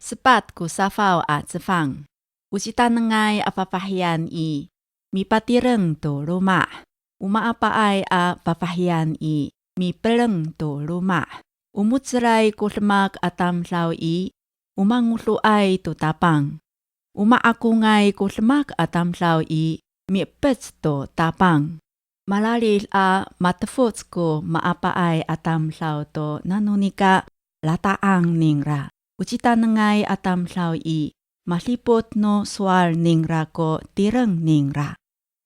Sepat ku safaw a zefang. Uci tanengay apapahian i. Mi patireng to luma. Uma apa ay a papahian i. Mi peleng to luma. Umutseray ku lemak atam law i. Umangulu ay to tapang. Uma akungay ku lemak atam law i. Mi pets to tapang. Malalil a matefots ko maapa ay atam law to nanunika lataang ningra. Ucita nengay atam law i. Maslipot no swal ningra ko tireng ningra.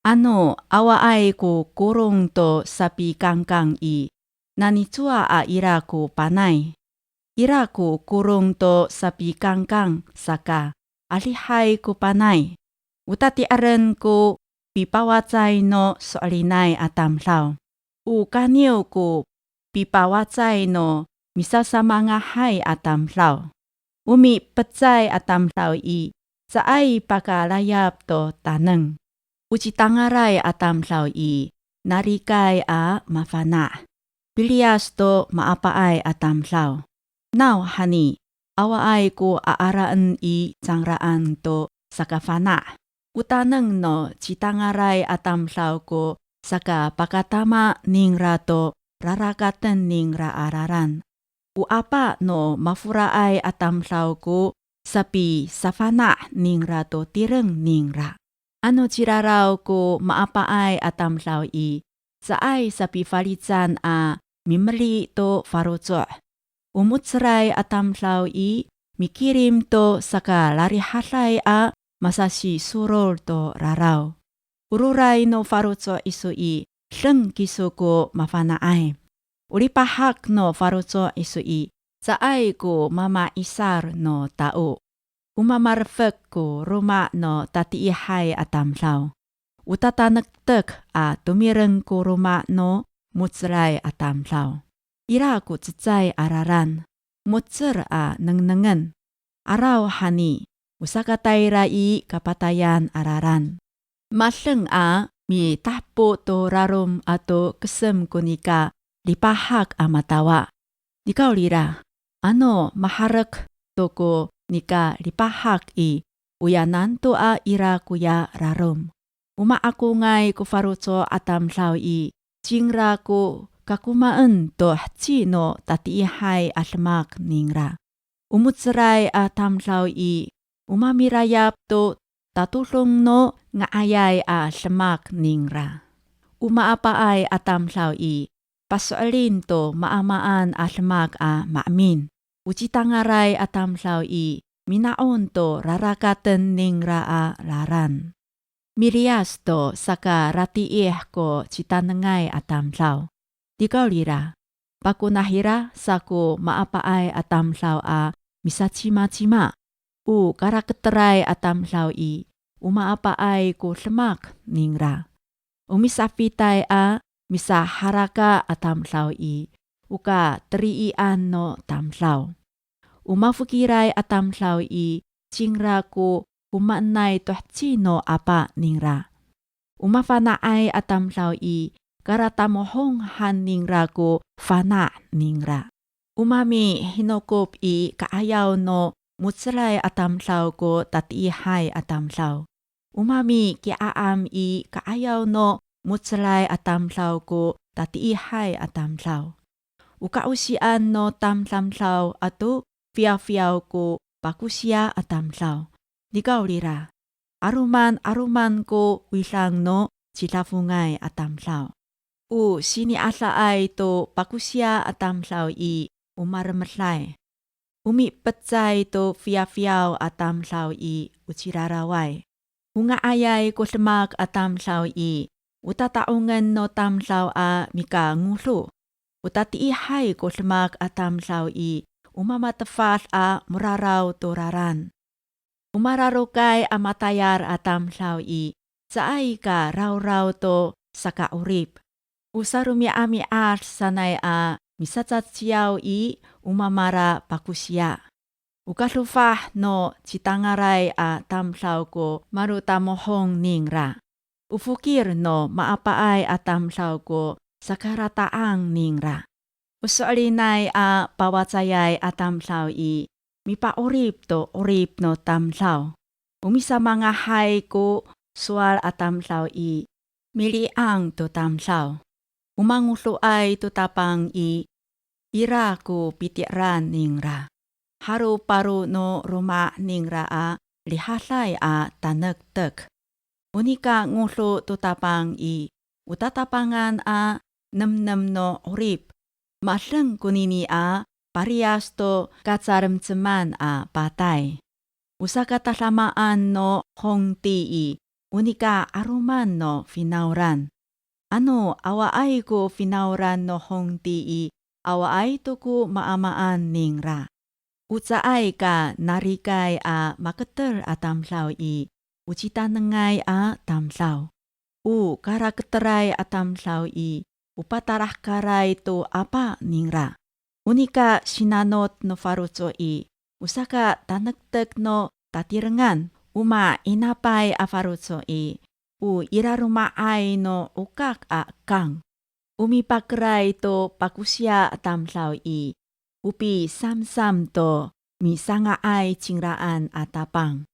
Ano awa ay ko kurong to sapi kangkang i. Nanitsua a ira ko panay. Ira ko kurong to sapi kangkang saka alihay ko panay. Utati aren ko pipawatsay no soalinay atam law. U kanyo ko pipawatsay no misasamangahay atam law. Umi petsay atam law i. Saay pakalayap to taneng. Uci tangaray atam law i. Narikay a mafana. Pilias to maapaay atam law. Now hani, awaay ko aaraan i cangraan to sakafana. Utaneng no citangaray atam law ko saka pakatama ningra to rarakaten ningra araran. Uapa no mafuraay atam law ko sapi safana ningra to tireng ningra. Ano ciraraw ko maapaay atam law i. Saay sapi falitsan a mimeli to faroco. Umutseray atam law i. Mikirim to saka larihalay a masasi surol to raraw. Ururay no faroco iso i. Leng kiso ko mafanaay. Ulipahak no faroco iso i. Saay ko mama isar no tao. Umamarfek ko ruma no tatiihay atam law. Utatanagtek a tumireng ko ruma no mutseray atam law. Ira ko tsitsay araran. Mutser a nengnengen. Araw hani. Usakatay rai kapatayan araran. Masleng a mi tahpo to rarom ato kesem kunika lipahak a matawa. Dikaw lira. Ano maharek toko nika lipahak i. Uyanan to a ira kuya rarom. Uma ako ngay ko faruco atam law i. Jingra ko kakumaan to chino tatiihay atlemak ningra. Umutseray atam law i. Umamirayap to tatulong no nga ayay a lemak ningra. Umaapaay atam law i. Pasoalin to maamaan a lemak a maamin. Ucitangaray atam law i. Minaon to rarakaten ningra a laran. Mirias to saka ratiih ko citanengay atam law. Dikaw lira. Pakunahira sako maapaay atam law a misacima-cima. U karaketeray atam law i. Umaapaay ko lemak ningra. Umisapitay a misaharaka atam law i. Uka teriian no tam law. Umafukiray atam law i. Jingra ko umaanay toh chino apa ningra. Umafanaay atam law i. Karatamohong han ningra ko fana ningra. Umami hinokop i kaayaw no mutseray atam law ko tatiihay atam law. Umami kiaam i kaayaw no mutseray atam law ko tatiihay atam law. Ukausian no tam-tam law ato fiaw-fiaw ko pakusya atam law. Dikaw lira. Aruman ko wilang no silafungay atam law. U siniasa ay to pakusya atam law i umarmetlay. Umipetsay to fiaw-fiaw atam law i uciraraway. Unga ayay ko lemak atam law i. Utataungan no tam law a mika ngulo. Utatiihay ko lemak atam law i. Umamatafal a muraraw to raran. Umararokay a matayar atam law i. Saay ka raw-raw to saka urip. Usarumya ami ar sanay a misatsatsiyaw i umamara pakusya. Ukalufah no citangaray a tam law ko marutamohong ningra. Ufukir no maapaay atam law ko sakarataang ningra. Usolinay a pawatsayay atam law i. mipaurip to urip no tamsaw. Umisa mga hay ko sual at tamsaw i miliang to tamsaw. Umangulo ay tutapang i ira ko pitiran ningra. Haru paru no ruma ningra a lihasay a tanagtag. Unika ngulo tutapang i utatapangan a namnam no urip. Masang kunini a parehas to katsaramtsaman a patay. Usa katasamaan no hongti i unika aruman no finauran. Ano awaay ko finauran no hongti i awaay to ko maamaan ningra. Utsaay ka narikay a makater a tamsaw i ucita nangay a tamsaw. Karakteray a tamsaw i upatarah karay to apa ningra. Unika sinanot no farutso i usaka tanagtag no tatirangan. Inapay a farutso i irarumaay no ukak a kang. Umipakray to pakusya a tamsaw i upi samsam to misanga ay tsingraan at tapang.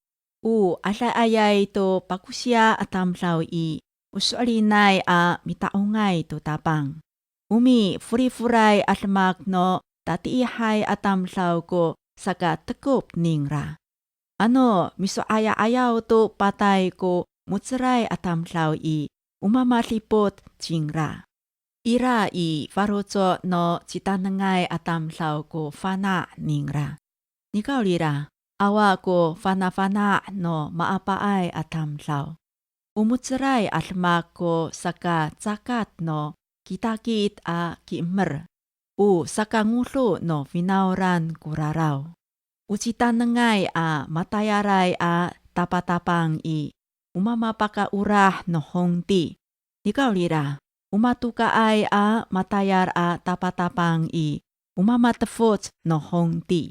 Asayayay to pakusya a tamsaw i usualinay a mitaungay to tapang. Furi-furay asmak no tatiihay a tamsaw ko saka tekop ningra. Ano miso ayaw to patay ko mutsaray a tamsaw i umamasipot tsingra. Ira i farotso no citanangay a tamsaw ko fana ningra. Nikaw lira, awa ko fana-fana no maapaay a tamsaw. Umutsaray asmak ko saka cakat no kitakit a kimer. Saka ngulo no finauran kuraraw. Ucitanangay a matayaray a tapatapang i umamapakaurah no hongti. Ikaw lira, umatukaay a matayar a tapatapang i umamatafot no hongti.